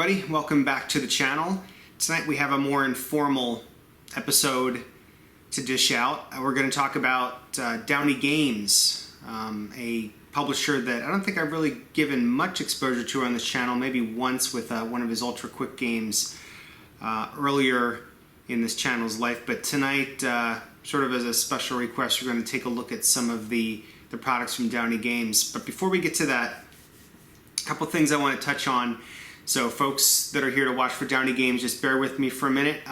everybody, welcome back to the channel. Tonight we have a more informal episode to dish out. We're going to talk about Downey Games, a publisher that I don't think I've really given much exposure to on this channel, maybe once with one of his ultra quick games earlier in this channel's life. But tonight, sort of as a special request, we're going to take a look at some of the products from Downey Games. But before we get to that, a couple things I want to touch on. So folks that are here to watch for Downey Games, just bear with me for a minute.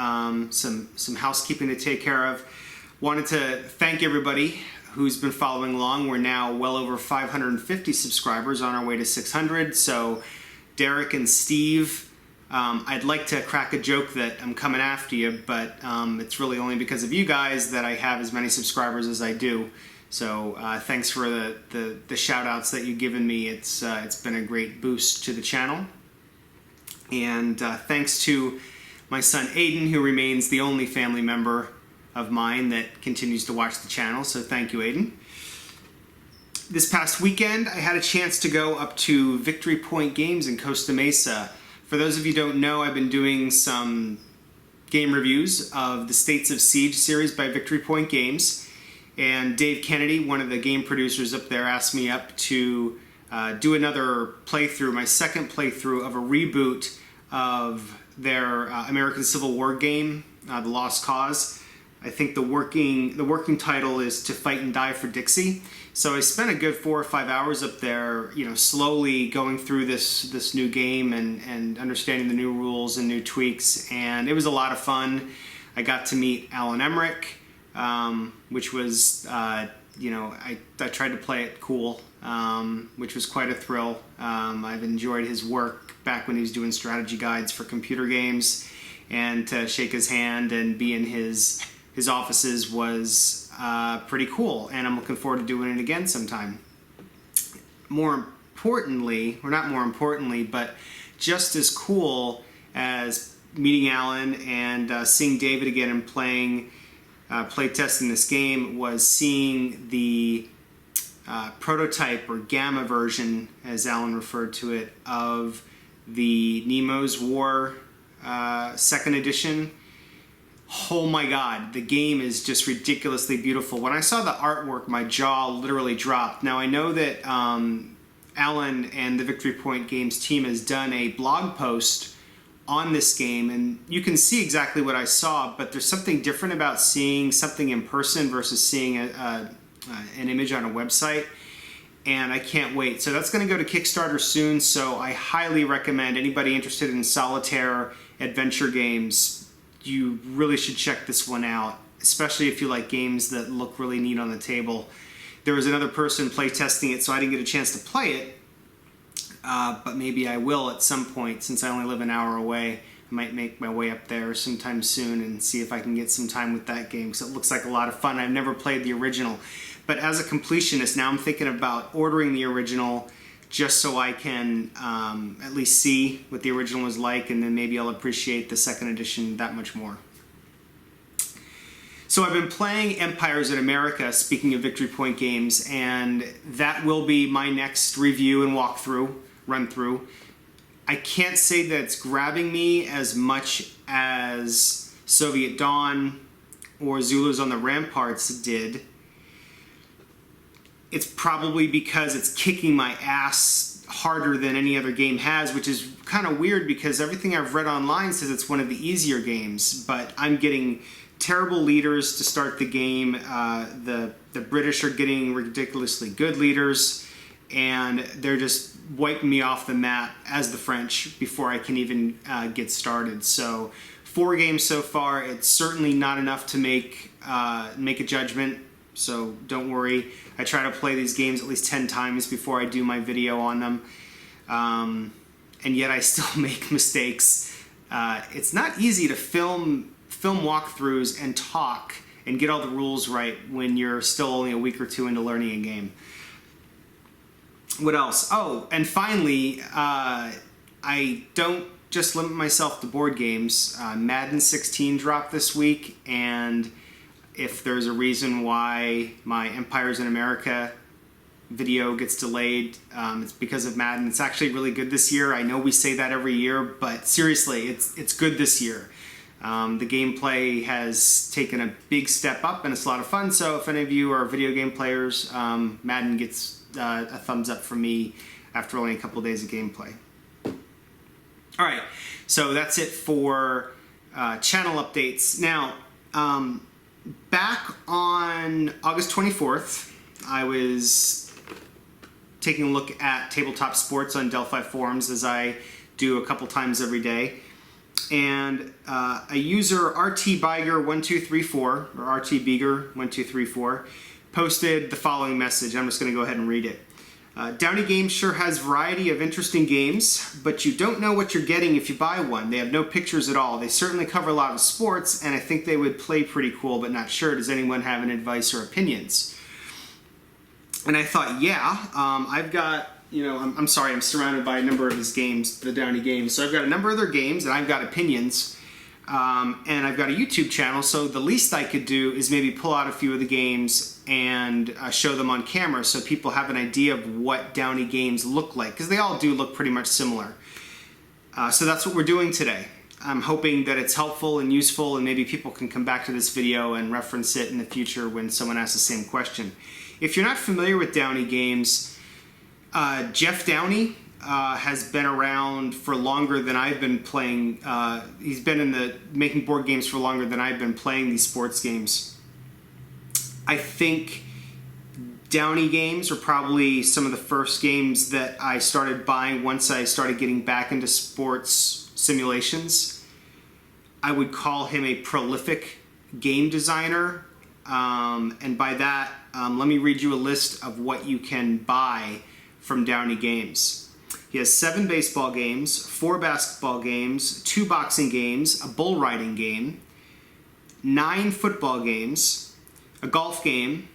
Some housekeeping to take care of. Wanted to thank everybody who's been following along. We're now well over 550 subscribers, on our way to 600. So Derek and Steve, I'd like to crack a joke that I'm coming after you, but it's really only because of you guys that I have as many subscribers as I do. So thanks for the shout outs that you've given me. It's been a great boost to the channel. And thanks to my son Aiden, who remains the only family member of mine that continues to watch the channel. So thank you, Aiden. This past weekend, I had a chance to go up to Victory Point Games in Costa Mesa. For those of you who don't know, I've been doing some game reviews of the States of Siege series by Victory Point Games. And Dave Kennedy, one of the game producers up there, asked me up to do another playthrough, my second playthrough of a reboot of their American Civil War game, The Lost Cause. I think the working title is To Fight and Die for Dixie. So I spent a good 4 or 5 hours up there, slowly going through this new game and understanding the new rules and new tweaks, and it was a lot of fun. I got to meet Alan Emmerich, which was, I tried to play it cool, which was quite a thrill. I've enjoyed his work back when he was doing strategy guides for computer games, and to shake his hand and be in his offices was pretty cool, and I'm looking forward to doing it again sometime. More importantly, or not more importantly, but just as cool as meeting Alan and seeing David again and playtesting this game was seeing the prototype or gamma version, as Alan referred to it, of the Nemo's War 2nd edition. Oh my god, the game is just ridiculously beautiful. When I saw the artwork, my jaw literally dropped. Now I know that Alan and the Victory Point Games team has done a blog post on this game, and you can see exactly what I saw, but there's something different about seeing something in person versus seeing an image on a website, and I can't wait. So that's going to go to Kickstarter soon, so I highly recommend anybody interested in solitaire adventure games, you really should check this one out, especially if you like games that look really neat on the table. There was another person playtesting it, so I didn't get a chance to play it, but maybe I will at some point. Since I only live an hour away, I might make my way up there sometime soon and see if I can get some time with that game, because it looks like a lot of fun. I've never played the original, but as a completionist, now I'm thinking about ordering the original just so I can at least see what the original was like, and then maybe I'll appreciate the 2nd edition that much more. So I've been playing Empires in America, speaking of Victory Point Games, and that will be my next review and run through. I can't say that it's grabbing me as much as Soviet Dawn or Zulus on the Ramparts did. It's probably because it's kicking my ass harder than any other game has, which is kind of weird because everything I've read online says it's one of the easier games, but I'm getting terrible leaders to start the game. The British are getting ridiculously good leaders, and they're just wiping me off the map as the French before I can even get started. So 4 games so far. It's certainly not enough to make a judgment, so don't worry. I try to play these games at least 10 times before I do my video on them, and yet I still make mistakes. It's not easy to film walkthroughs and talk and get all the rules right when you're still only a week or 2 into learning a game. What else? Oh, and finally, I don't just limit myself to board games. Madden 16 dropped this week, and if there's a reason why my Empires in America video gets delayed. It's because of Madden. It's actually really good this year. I know we say that every year, but seriously, it's good this year. The gameplay has taken a big step up, and it's a lot of fun. So if any of you are video game players, Madden gets a thumbs up from me after only a couple days of gameplay. All right, so that's it for channel updates. Now, back on August 24th, I was taking a look at tabletop sports on Delphi forums, as I do a couple times every day. And a user, RT Biger 1234 or RT Biger 1234, posted the following message. I'm just going to go ahead and read it. Downey Games sure has variety of interesting games, but you don't know what you're getting if you buy one. They have no pictures at all. They certainly cover a lot of sports, and I think they would play pretty cool, but not sure. Does anyone have any advice or opinions? And I thought, yeah, I've got, I'm sorry, I'm surrounded by a number of his games, the Downey Games. So I've got a number of their games, and I've got opinions, and I've got a YouTube channel, so the least I could do is maybe pull out a few of the games and show them on camera so people have an idea of what Downey Games look like, because they all do look pretty much similar. So that's what we're doing today. I'm hoping that it's helpful and useful, and maybe people can come back to this video and reference it in the future when someone asks the same question. If you're not familiar with Downey Games, Jeff Downey has been around for longer than I've been playing. He's been in the making board games for longer than I've been playing these sports games. I think Downey Games are probably some of the first games that I started buying once I started getting back into sports simulations. I would call him a prolific game designer, and by that, let me read you a list of what you can buy from Downey Games. He has 7 baseball games, 4 basketball games, 2 boxing games, a bull riding game, 9 football games, a golf game,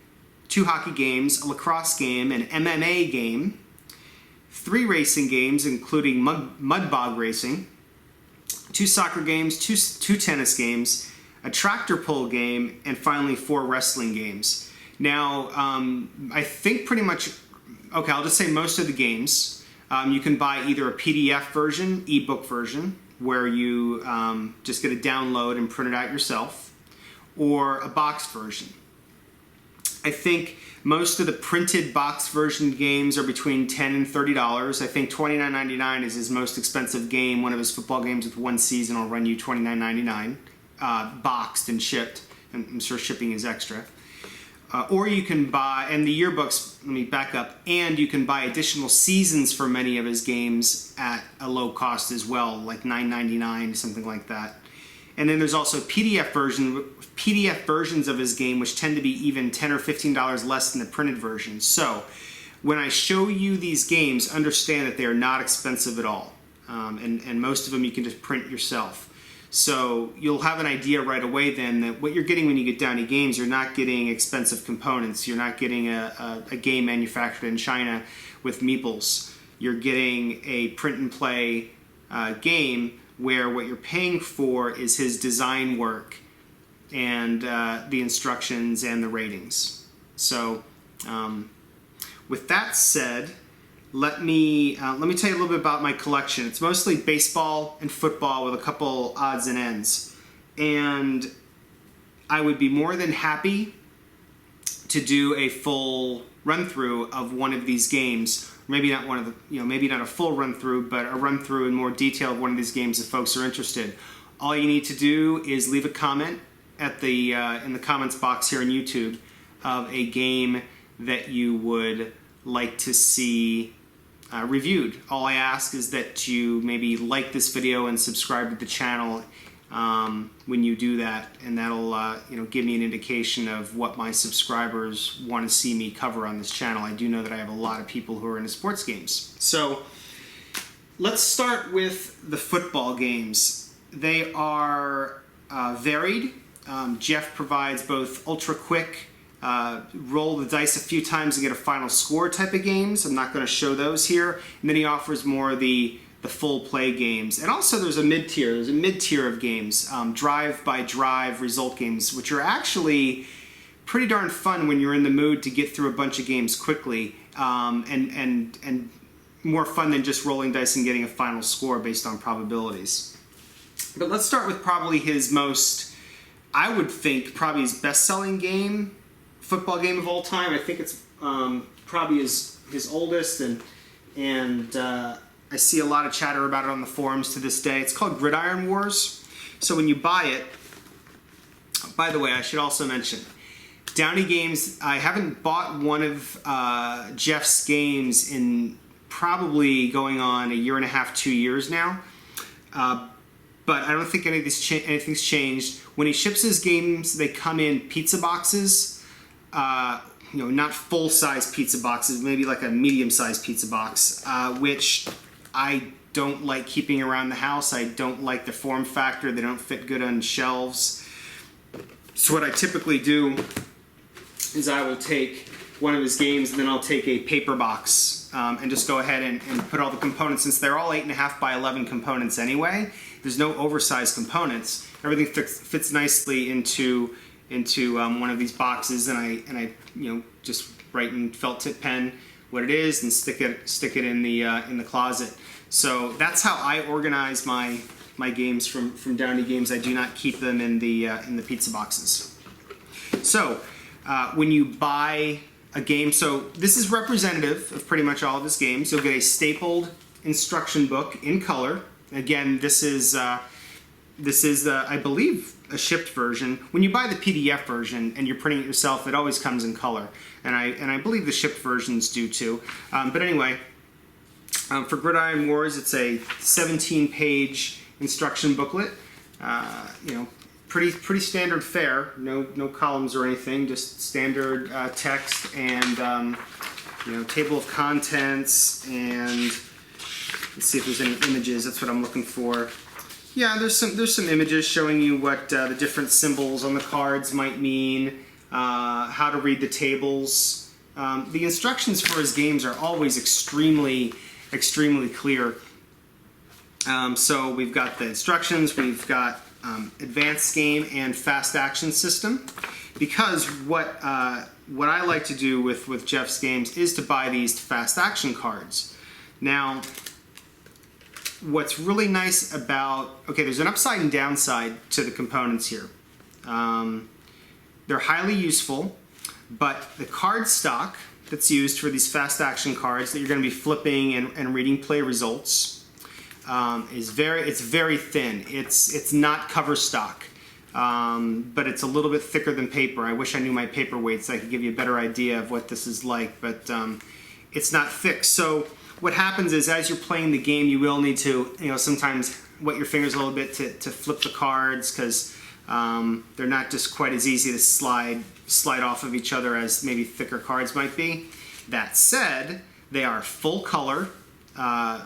2 hockey games, a lacrosse game, an MMA game, 3 racing games including mud bog racing, 2 soccer games, 2 tennis games, a tractor pull game, and finally 4 wrestling games. Now, I think pretty much, okay, I'll just say most of the games. You can buy either a PDF version, ebook version, where you just get a download and print it out yourself, or a box version. I think most of the printed box version games are between $10 and $30. I think $29.99 is his most expensive game. One of his football games with 1 season will run you $29.99, boxed and shipped. I'm sure shipping is extra. Or you can buy, and the yearbooks, let me back up, and you can buy additional seasons for many of his games at a low cost as well, like $9.99, something like that. And then there's also PDF versions of his game, which tend to be even $10 or $15 less than the printed version. So when I show you these games, understand that they are not expensive at all. And most of them you can just print yourself. So you'll have an idea right away then that what you're getting when you get Downey Games, you're not getting expensive components. You're not getting a game manufactured in China with meeples. You're getting a print and play game where what you're paying for is his design work and the instructions and the ratings. So with that said, let me tell you a little bit about my collection. It's mostly baseball and football with a couple odds and ends. And I would be more than happy to do a full run through of one of these games. Maybe not one of the, maybe not a full run through, but a run through in more detail of one of these games if folks are interested. All you need to do is leave a comment at the in the comments box here on YouTube of a game that you would like to see reviewed. All I ask is that you maybe like this video and subscribe to the channel when you do that, and that'll give me an indication of what my subscribers want to see me cover on this channel. I do know that I have a lot of people who are into sports games. So let's start with the football games. They are varied. Jeff provides both ultra quick, roll the dice a few times and get a final score type of games. I'm not going to show those here. And then he offers more of the full play games. And also there's a mid-tier. There's a mid-tier of games, drive-by-drive result games, which are actually pretty darn fun when you're in the mood to get through a bunch of games quickly and more fun than just rolling dice and getting a final score based on probabilities. But let's start with probably his most, I would think, probably his best-selling game, football game of all time. I think it's probably his oldest, and I see a lot of chatter about it on the forums to this day. It's called Gridiron Wars. So when you buy it, by the way, I should also mention, Downey Games, I haven't bought one of Jeff's games in probably going on a year and a half, 2 years now. But I don't think anything's changed. When he ships his games, they come in pizza boxes. Not full-size pizza boxes, maybe like a medium-sized pizza box, which I don't like keeping around the house. I don't like the form factor. They don't fit good on shelves. So what I typically do is I will take one of his games and then I'll take a paper box and just go ahead and put all the components. Since they're all 8.5 by 11 components anyway, there's no oversized components. Everything fits nicely into one of these boxes, and I just write in felt tip pen what it is and stick it in the closet. So that's how I organize my games from Downey Games. I do not keep them in the pizza boxes. So when you buy a game, so this is representative of pretty much all of his games. You'll get a stapled instruction book in color. Again, this is I believe a shipped version. When you buy the PDF version and you're printing it yourself, it always comes in color, and I believe the shipped versions do too. But anyway, for Gridiron Wars, it's a 17-page instruction booklet. Pretty standard fare. No columns or anything. Just standard text and table of contents, and let's see if there's any images. That's what I'm looking for. Yeah, there's some images showing you what the different symbols on the cards might mean, how to read the tables. The instructions for his games are always extremely clear. So we've got the instructions, we've got advanced game and fast action system. Because what I like to do with Jeff's games is to buy these fast action cards. Now, what's really nice about, there's an upside and downside to the components here. They're highly useful, but the card stock that's used for these fast action cards that you're going to be flipping and reading play results is very thin. It's not cover stock, but it's a little bit thicker than paper. I wish I knew my paper weight so I could give you a better idea of what this is like, but it's not thick. So what happens is, as you're playing the game, you will need to, sometimes wet your fingers a little bit to flip the cards, because they're not just quite as easy to slide off of each other as maybe thicker cards might be. That said, they are full color,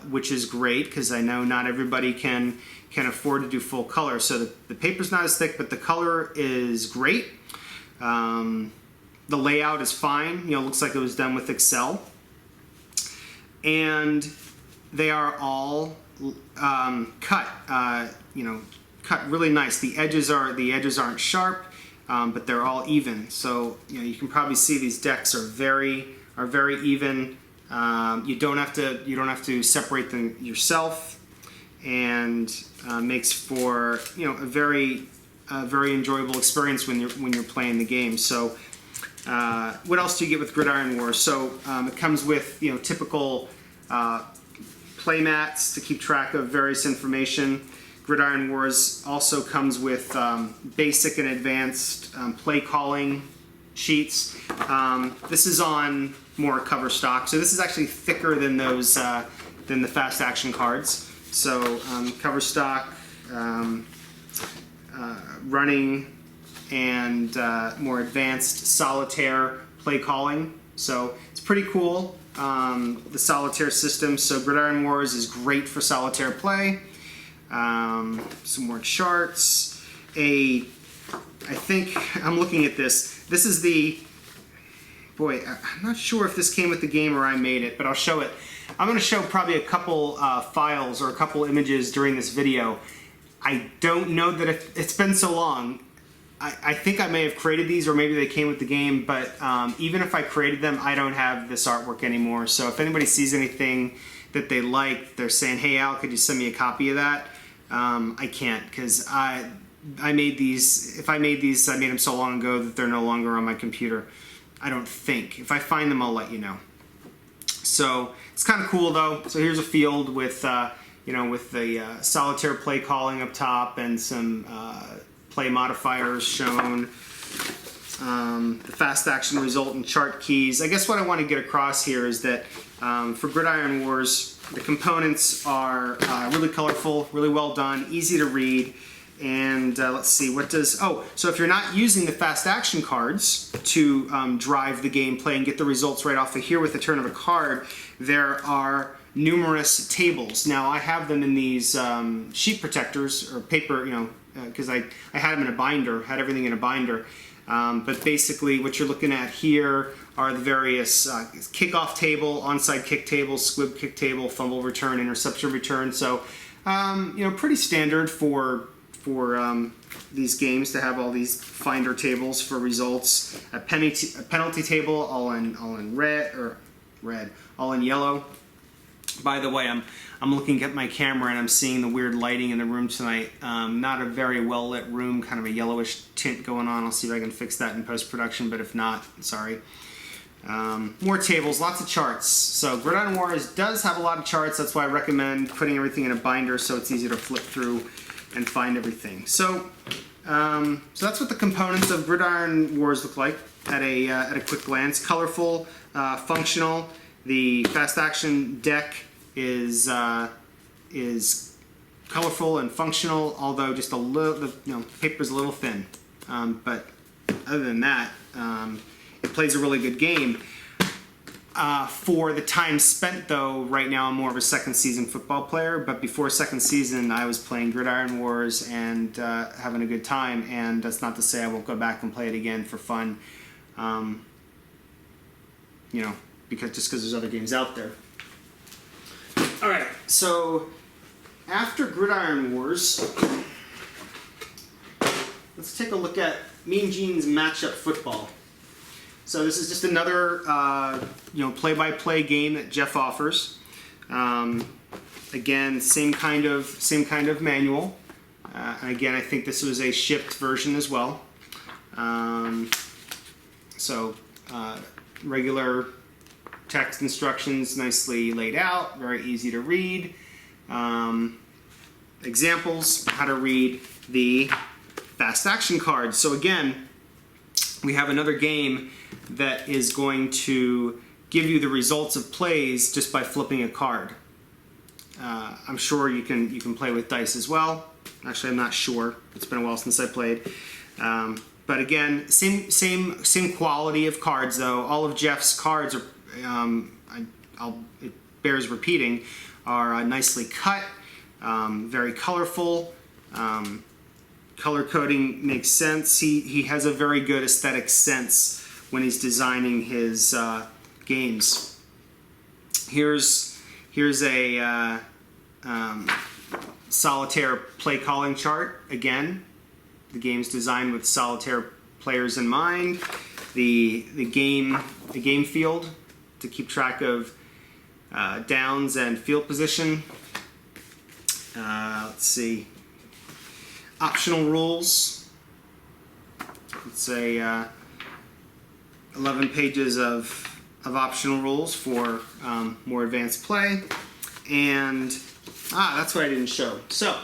which is great, because I know not everybody can afford to do full color. So the paper's not as thick, but the color is great. The layout is fine. Looks like it was done with Excel. And they are all cut really nice. The edges aren't sharp, but they're all even. So you can probably see these decks are very even. You don't have to separate them yourself, and makes for a very enjoyable experience when you're playing the game. So what else do you get with Gridiron Wars? So it comes with typical play mats to keep track of various information. Gridiron Wars also comes with basic and advanced play calling sheets. This is on more cover stock, so this is actually thicker than those than the fast action cards. So cover stock, running, and more advanced solitaire play calling. So it's pretty cool. The solitaire system. So Gridiron Wars is great for solitaire play. Some more charts. I think I'm looking at this. This is I'm not sure if this came with the game or I made it, but I'll show it. I'm going to show probably a couple files or a couple images during this video. I don't know that it's been so long. I think I may have created these, or maybe they came with the game, but even if I created them, I don't have this artwork anymore. So if anybody sees anything that they like, they're saying, hey Al, could you send me a copy of that? I can't, because I made these. If I made these, I made them so long ago that they're no longer on my computer. I don't think. If I find them, I'll let you know. So it's kind of cool though. So here's a field with with the solitaire play calling up top and some play modifiers shown. The fast action result and chart keys. I guess what I want to get across here is that for Gridiron Wars, the components are really colorful, really well done, easy to read. And let's see, so if you're not using the fast action cards to drive the gameplay and get the results right off of here with the turn of a card, there are numerous tables. Now I have them in these sheet protectors or paper, because I had them in a binder, had everything in a binder. But basically what you're looking at here are the various kickoff table, onside kick table, squib kick table, fumble return, interception return. So pretty standard for these games to have all these finder tables for results. A penalty table, all in red, all in yellow. By the way, I'm looking at my camera and I'm seeing the weird lighting in the room tonight. Not a very well lit room, kind of a yellowish tint going on. I'll see if I can fix that in post-production, but if not, sorry. More tables, lots of charts. So Gridiron Wars does have a lot of charts. That's why I recommend putting everything in a binder so it's easy to flip through and find everything. So that's what the components of Gridiron Wars look like at a quick glance. Colorful, functional. The fast action deck is colorful and functional, although just a little, paper's a little thin. But other than that, it plays a really good game. For the time spent, though, right now I'm more of a second season football player, but before second season I was playing Gridiron Wars and having a good time, and that's not to say I won't go back and play it again for fun, because there's other games out there. Alright, so after Gridiron Wars, let's take a look at Mean Gene's Matchup Football. So this is just another play-by-play game that Jeff offers. Again, same kind of manual. And again, I think this was a shipped version as well. Regular text instructions, nicely laid out, very easy to read. Examples, how to read the fast action cards. So again, we have another game that is going to give you the results of plays just by flipping a card. I'm sure you can play with dice as well. Actually, I'm not sure. It's been a while since I played. But again, same quality of cards though. All of Jeff's cards are, it bears repeating, are nicely cut, very colorful. Color coding makes sense. He has a very good aesthetic sense when he's designing his games. Here's a solitaire play calling chart. Again, the game's designed with solitaire players in mind. The game field to keep track of downs and field position. Let's see. Optional rules. Let's say 11 pages of optional rules for more advanced play. And that's what I didn't show. So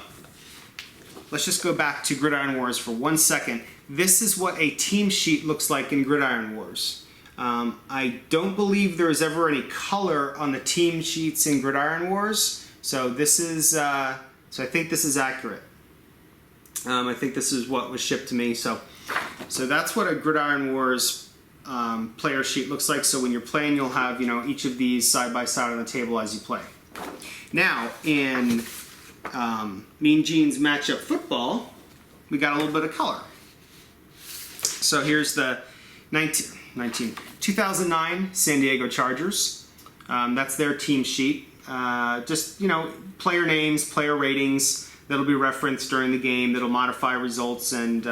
let's just go back to Gridiron Wars for 1 second. This is what a team sheet looks like in Gridiron Wars. I don't believe there is ever any color on the team sheets in Gridiron Wars. So this is so I think this is accurate. I think this is what was shipped to me. So that's what a Gridiron Wars player sheet looks like. So when you're playing, you'll have each of these side by side on the table as you play. Now in Mean Gene's Matchup Football, we got a little bit of color. So here's the 2009 San Diego Chargers. That's their team sheet. Just player names, player ratings that'll be referenced during the game. That'll modify results and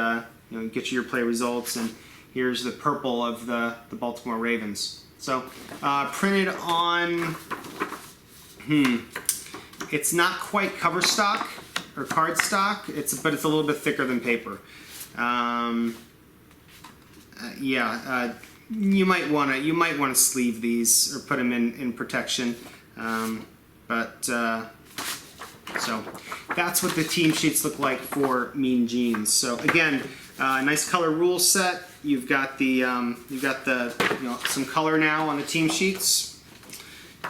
you get your play results, and here's the purple of the Baltimore Ravens. So printed on, it's not quite cover stock or card stock, but it's a little bit thicker than paper. You might want to sleeve these or put them in protection, so that's what the team sheets look like for Mean Genes. So again, nice color rule set. You've got the some color now on the team sheets,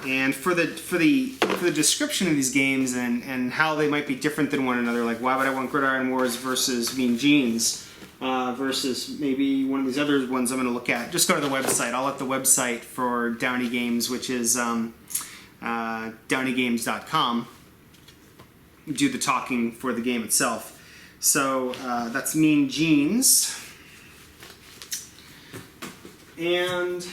and for the description of these games and how they might be different than one another. Like, why would I want Gridiron Wars versus Mean Genes versus maybe one of these other ones I'm going to look at? Just go to the website. I'll let the website for Downey Games, which is downeygames.com, do the talking for the game itself. So that's Mean Genes. And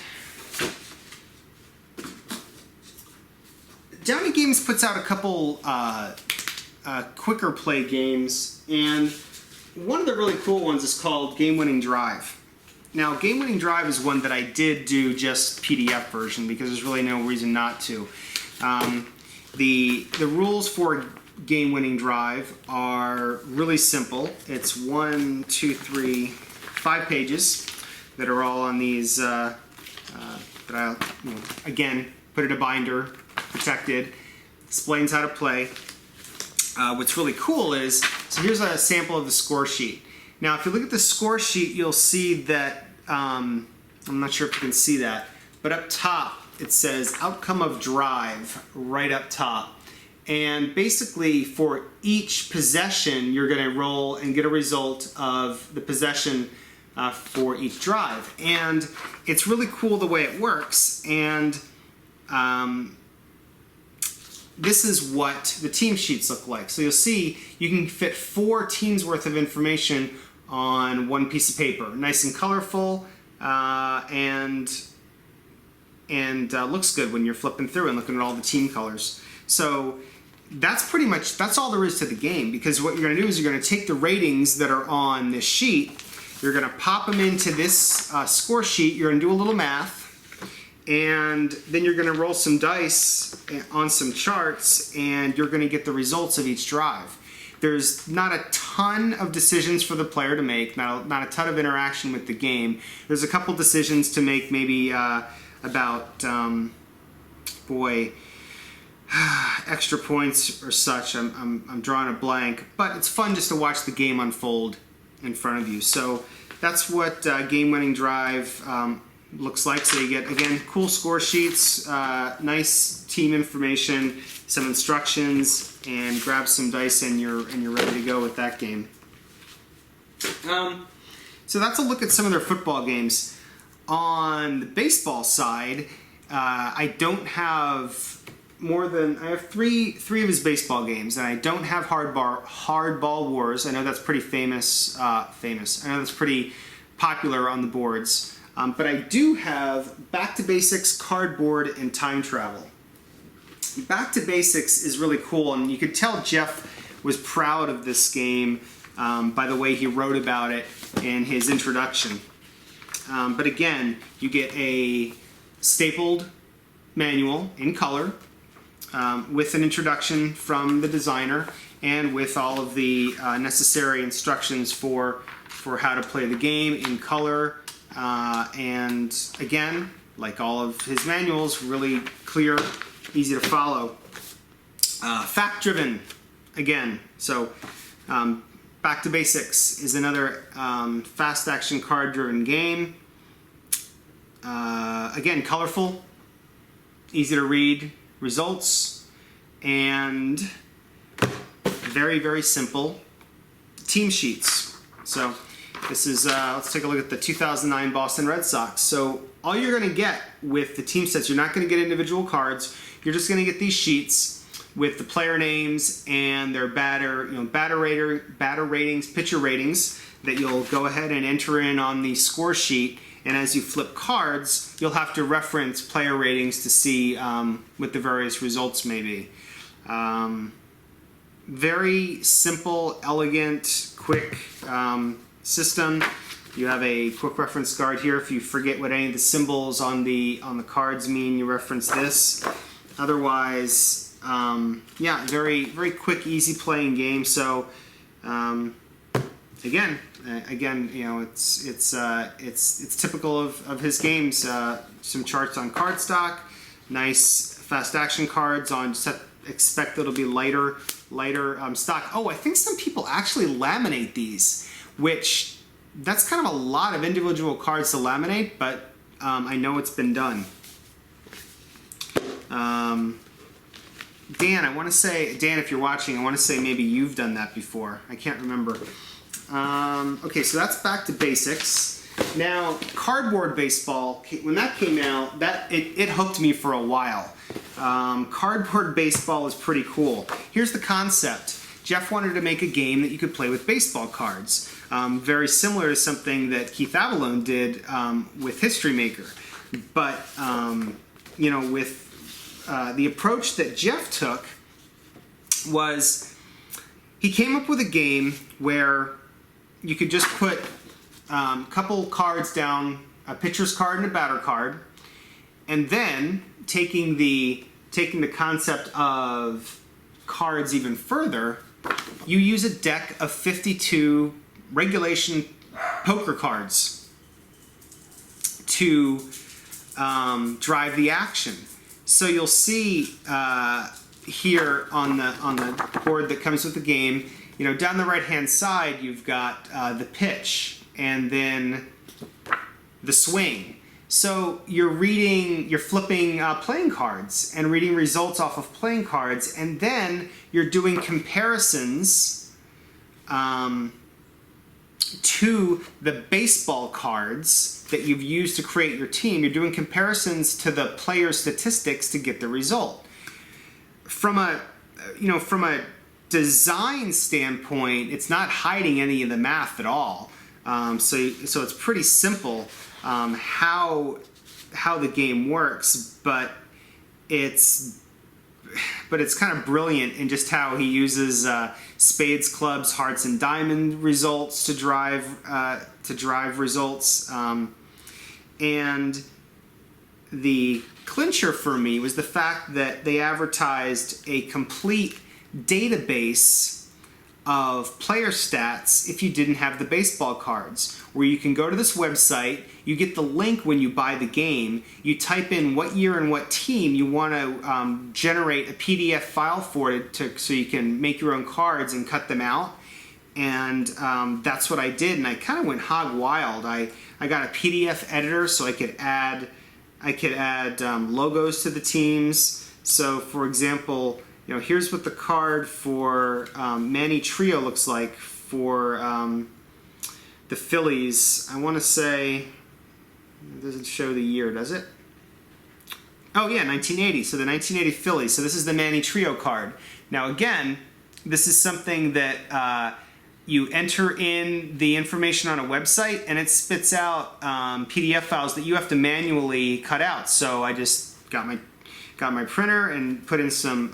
Downey Games puts out a couple quicker play games, and one of the really cool ones is called Game Winning Drive. Now, Game Winning Drive is one that I did do just PDF version because there's really no reason not to. The rules for Game Winning Drive are really simple. It's 5 pages that are all on these, that I, again, put in a binder, protected, explains how to play. What's really cool is, so here's a sample of the score sheet. Now, if you look at the score sheet, you'll see that, I'm not sure if you can see that, but up top it says outcome of drive right up top. And basically for each possession, you're going to roll and get a result of the possession for each drive. And it's really cool the way it works. And this is what the team sheets look like. So you'll see you can fit 4 teams worth of information on one piece of paper. Nice and colorful, and looks good when you're flipping through and looking at all the team colors. So that's all there is to the game, because what you're going to do is you're going to take the ratings that are on this sheet, you're going to pop them into this score sheet, you're going to do a little math, and then you're going to roll some dice on some charts, and you're going to get the results of each drive. There's not a ton of decisions for the player to make, not a ton of interaction with the game. There's a couple decisions to make, maybe about extra points or such. I'm drawing a blank, but it's fun just to watch the game unfold in front of you. So that's what Game Winning Drive looks like. So you get, again, cool score sheets, nice team information, some instructions, and grab some dice and you're ready to go with that game. So that's a look at some of their football games. On the baseball side, I don't have I have three of his baseball games, and I don't have Hardball Wars. I know that's pretty famous. I know that's pretty popular on the boards. But I do have Back to Basics, Cardboard, and Time Travel. Back to Basics is really cool, and you could tell Jeff was proud of this game by the way he wrote about it in his introduction. But again, you get a stapled manual in color with an introduction from the designer and with all of the necessary instructions for how to play the game in color. And again, like all of his manuals, really clear, easy to follow. Fact-driven, again. So Back to Basics is another fast action card-driven game. Again, colorful, easy to read results, and very, very simple team sheets. So this is, let's take a look at the 2009 Boston Red Sox. So all you're going to get with the team sets, you're not going to get individual cards. You're just going to get these sheets with the player names and their batter ratings, pitcher ratings that you'll go ahead and enter in on the score sheet. And as you flip cards, you'll have to reference player ratings to see what the various results may be. Very simple, elegant, quick system. You have a quick reference card here. If you forget what any of the symbols on the cards mean, you reference this. Otherwise, yeah, very quick, easy playing game. So again, you know, it's typical of his games. Some charts on cardstock, nice fast action cards on set. Expect it'll be lighter stock. Oh, I think some people actually laminate these, which that's kind of a lot of individual cards to laminate, but I know it's been done. Dan, I want to say, Dan, if you're watching, I want to say maybe you've done that before. I can't remember. Okay, so that's back to basics. Now, cardboard baseball, when that came out, it hooked me for a while. Cardboard baseball is pretty cool. Here's the concept. Jeff wanted to make a game that you could play with baseball cards. Very similar to something that Keith Avalone did with History Maker. But, you know, with the approach that Jeff took was he came up with a game where you could just put a couple cards down, a pitcher's card and a batter card, and then taking the concept of cards even further, you use a deck of 52 regulation poker cards to drive the action. So you'll see here on the board that comes with the game, you know, down the right-hand side, you've got the pitch and then the swing. So you're flipping playing cards and reading results off of playing cards, and then you're doing comparisons to the baseball cards that you've used to create your team. You're doing comparisons to the player statistics to get the result. From a design standpoint, it's not hiding any of the math at all. So it's pretty simple how the game works, but it's kind of brilliant in just how he uses spades, clubs, hearts, and diamond results to drive results. And the clincher for me was the fact that they advertised a complete database of player stats if you didn't have the baseball cards, where you can go to this website, you get the link when you buy the game, you type in what year and what team you want to generate a PDF file for it so you can make your own cards and cut them out. And that's what I did, and I kind of went hog wild. I got a PDF editor so I could add logos to the teams. So for example, you know, here's what the card for Manny Trio looks like for the Phillies. I want to say, it doesn't show the year, does it? Oh yeah, 1980. So the 1980 Phillies. So this is the Manny Trio card. Now again, this is something that you enter in the information on a website, and it spits out PDF files that you have to manually cut out. So I just got my printer and put in some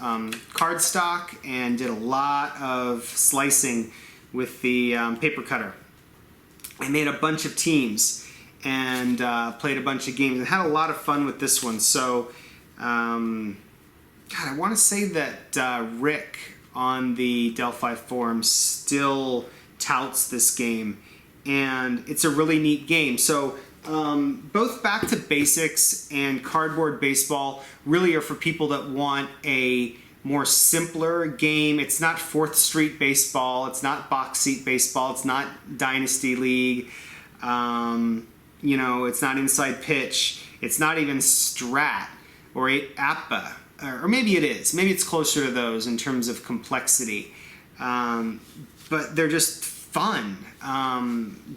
cardstock and did a lot of slicing with the paper cutter. I made a bunch of teams and played a bunch of games and had a lot of fun with this one. So, God, I want to say that Rick on the Delphi forum still touts this game, and it's a really neat game. So both Back to Basics and Cardboard Baseball really are for people that want a more simpler game. It's not 4th Street Baseball, it's not Box Seat Baseball, it's not Dynasty League, you know, it's not Inside Pitch, it's not even Strat or APBA, or maybe it is. Maybe it's closer to those in terms of complexity, but they're just fun.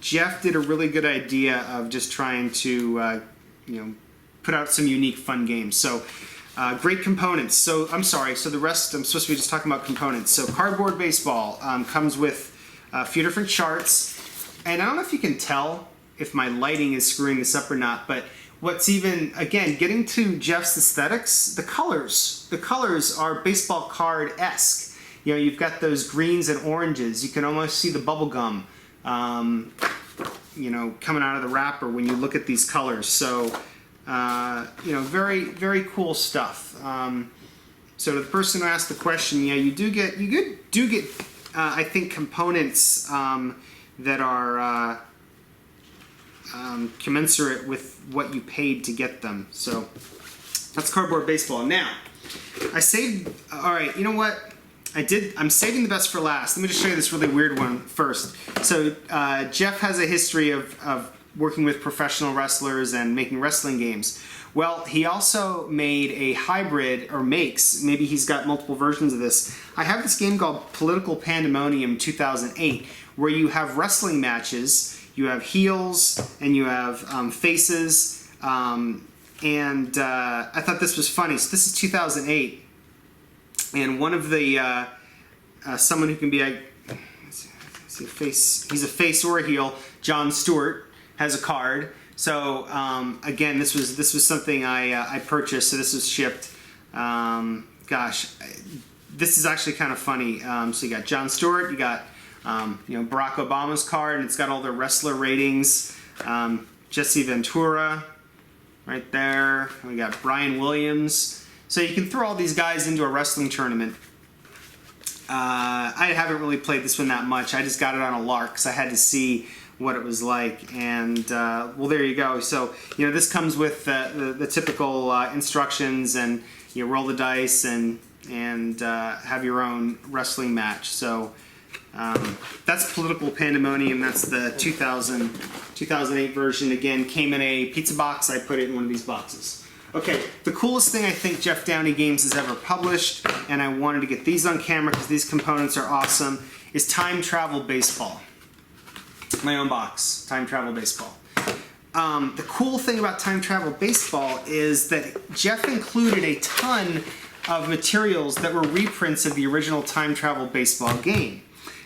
Jeff did a really good idea of just trying to, you know, put out some unique, fun games. So, great components. So, I'm sorry. So the rest, I'm supposed to be just talking about components. So, Cardboard Baseball comes with a few different charts, and I don't know if you can tell if my lighting is screwing this up or not, but what's even, again, getting to Jeff's aesthetics, the colors are baseball card-esque. You know, you've got those greens and oranges. You can almost see the bubblegum you know, coming out of the wrapper when you look at these colors. So, you know, very, very cool stuff. So to the person who asked the question, yeah, you do get I think components that are commensurate with what you paid to get them. So that's Cardboard Baseball. Now, I saved. All right, you know what? I'm saving the best for last. Let me just show you this really weird one first. So Jeff has a history of working with professional wrestlers and making wrestling games. Well, he also made a hybrid, or makes, maybe he's got multiple versions of this. I have this game called Political Pandemonium 2008, where you have wrestling matches, you have heels, and you have faces, and I thought this was funny. So this is 2008, and one of the, someone who can be a face, he's a face or a heel, Jon Stewart, has a card. So again, this was something I purchased. So this was shipped. Gosh, this is actually kind of funny. So you got Jon Stewart, you got you know, Barack Obama's card, and it's got all the wrestler ratings. Jesse Ventura, right there. And we got Brian Williams. So you can throw all these guys into a wrestling tournament. I haven't really played this one that much. I just got it on a lark because I had to see what it was like, and well, there you go. So you know, this comes with the typical instructions, and you roll the dice and have your own wrestling match. So that's Political Pandemonium. That's the 2008 version. Again, came in a pizza box. I put it in one of these boxes. Okay, the coolest thing I think Jeff Downey Games has ever published, and I wanted to get these on camera because these components are awesome, is Time Travel Baseball. My own box, Time Travel Baseball. The cool thing about Time Travel Baseball is that Jeff included a ton of materials that were reprints of the original Time Travel Baseball game.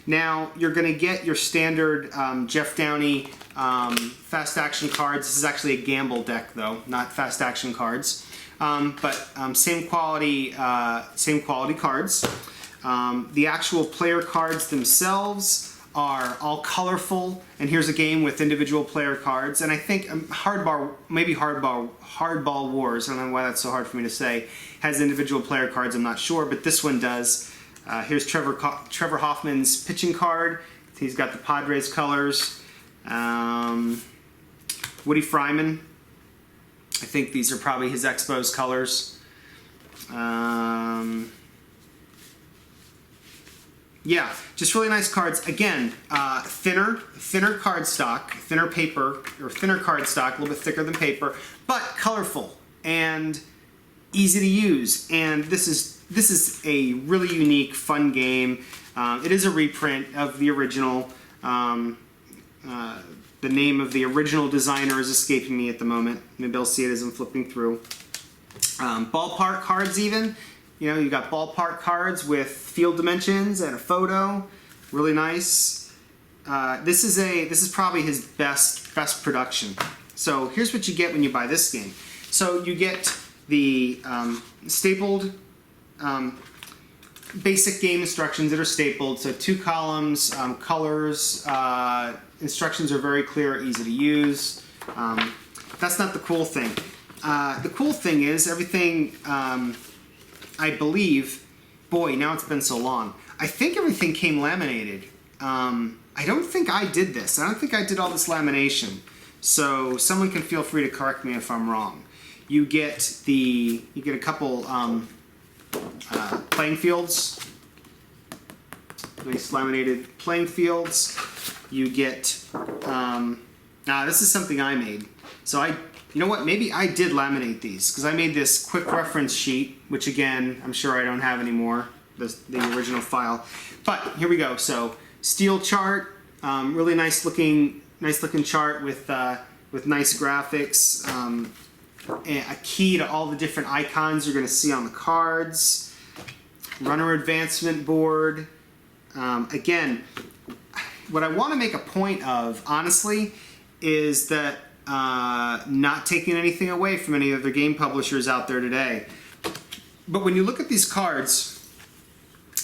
Now, you're going to get your standard Jeff Downey fast action cards. This is actually a gamble deck, though, not fast action cards. But same quality cards. The actual player cards themselves are all colorful, and here's a game with individual player cards. And I think Hardball Wars, I don't know why that's so hard for me to say, has individual player cards, I'm not sure, but this one does. Here's Trevor Hoffman's pitching card. He's got the Padres colors. Woody Fryman, I think these are probably his Expos colors. Yeah, just really nice cards. Again, thinner cardstock, thinner paper, or thinner cardstock, a little bit thicker than paper, but colorful and easy to use. And this is a really unique, fun game. It is a reprint of the original. The name of the original designer is escaping me at the moment. Maybe I'll see it as I'm flipping through. Ballpark cards even. You know, you've got ballpark cards with field dimensions and a photo. Really nice. This is probably his best production. So here's what you get when you buy this game. So you get the stapled basic game instructions that are stapled. So 2 columns, colors, instructions are very clear, easy to use. That's not the cool thing. The cool thing is everything, I believe, boy, now it's been so long. I think everything came laminated. I don't think I did this. I don't think I did all this lamination. So someone can feel free to correct me if I'm wrong. You get a couple playing fields, nice laminated playing fields. You get, this is something I made. So you know what, maybe I did laminate these, because I made this quick reference sheet, which again, I'm sure I don't have anymore, the original file. But here we go. So steel chart, really nice looking chart with nice graphics. A key to all the different icons you're going to see on the cards. Runner advancement board. Again, what I want to make a point of, honestly, is that not taking anything away from any other game publishers out there today. But when you look at these cards,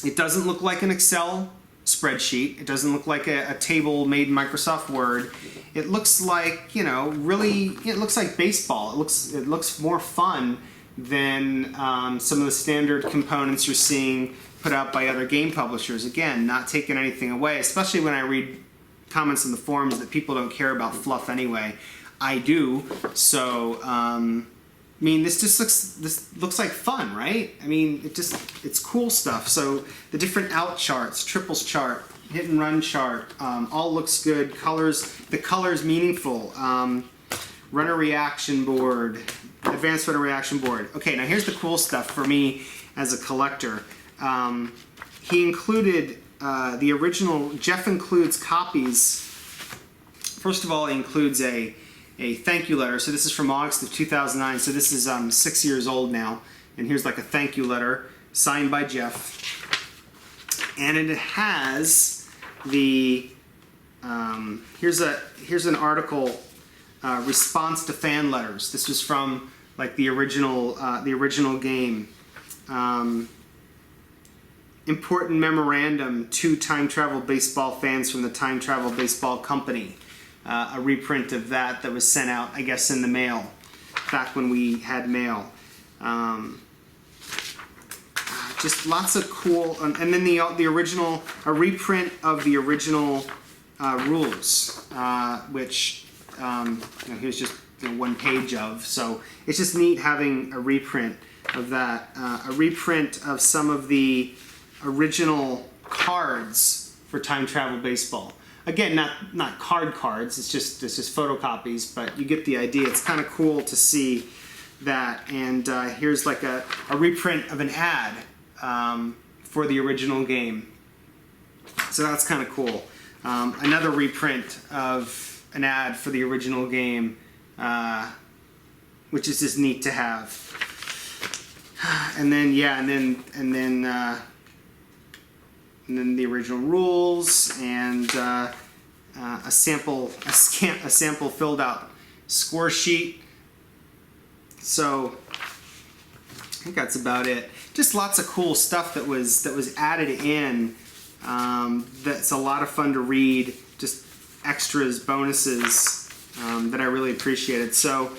it doesn't look like an Excel spreadsheet. It doesn't look like a table made in Microsoft Word. It looks like, you know, really, it looks like baseball. It looks more fun than some of the standard components you're seeing put out by other game publishers. Again, not taking anything away, especially when I read comments in the forums that people don't care about fluff anyway. I do. So, I mean, this looks like fun, right? I mean, it's cool stuff. So the different out charts, triples chart, hit and run chart, all looks good. The colors meaningful. Runner reaction board, advanced runner reaction board. Okay, now here's the cool stuff for me as a collector. He included the original. Jeff includes copies. First of all, he includes a thank you letter. So this is from August of 2009. So this is 6 years old now. And here's like a thank you letter signed by Jeff. And it has the here's an article, response to fan letters. This was from like the original game. Important memorandum to time travel baseball fans from the Time Travel Baseball Company. A reprint of that was sent out, I guess, in the mail, back when we had mail. Just lots of cool, and then the original, a reprint of the original rules, which you know, here's just one page of. So it's just neat having a reprint of that, a reprint of some of the original cards for Time Travel Baseball. Again, not cards. It's just photocopies, but you get the idea. It's kind of cool to see that. And here's like a reprint of an ad for the original game. So that's kind of cool. Another reprint of an ad for the original game, which is just neat to have. And then and then the original rules and a sample filled out score sheet. So I think that's about it. Just lots of cool stuff that was added in. That's a lot of fun to read. Just extras, bonuses that I really appreciated. So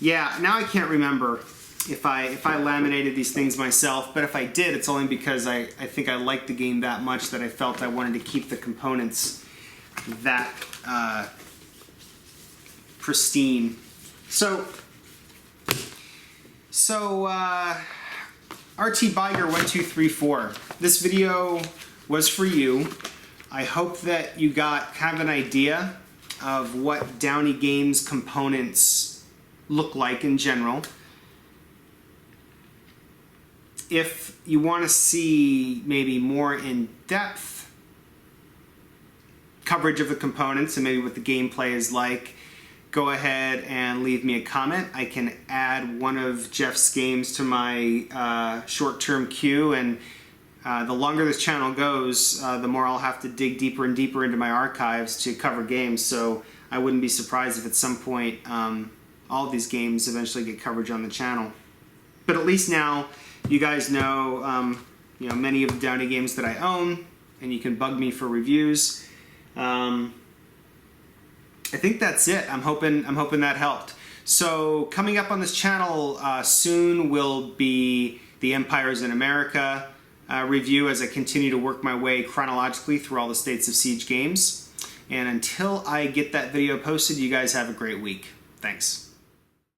yeah, now I can't remember if I laminated these things myself, but if I did, it's only because I think I liked the game that much that I felt I wanted to keep the components that pristine. So RT Biger 1234. This video was for you. I hope that you got kind of an idea of what Downey Games components look like in general. If you want to see maybe more in-depth coverage of the components and maybe what the gameplay is like, go ahead and leave me a comment. I can add one of Jeff's games to my short-term queue, and the longer this channel goes, the more I'll have to dig deeper and deeper into my archives to cover games. So I wouldn't be surprised if at some point all of these games eventually get coverage on the channel. But at least now you guys know, many of the Downey games that I own, and you can bug me for reviews. I think that's it. I'm hoping that helped. So coming up on this channel soon will be the Empires in America review as I continue to work my way chronologically through all the States of Siege games. And until I get that video posted, you guys have a great week. Thanks.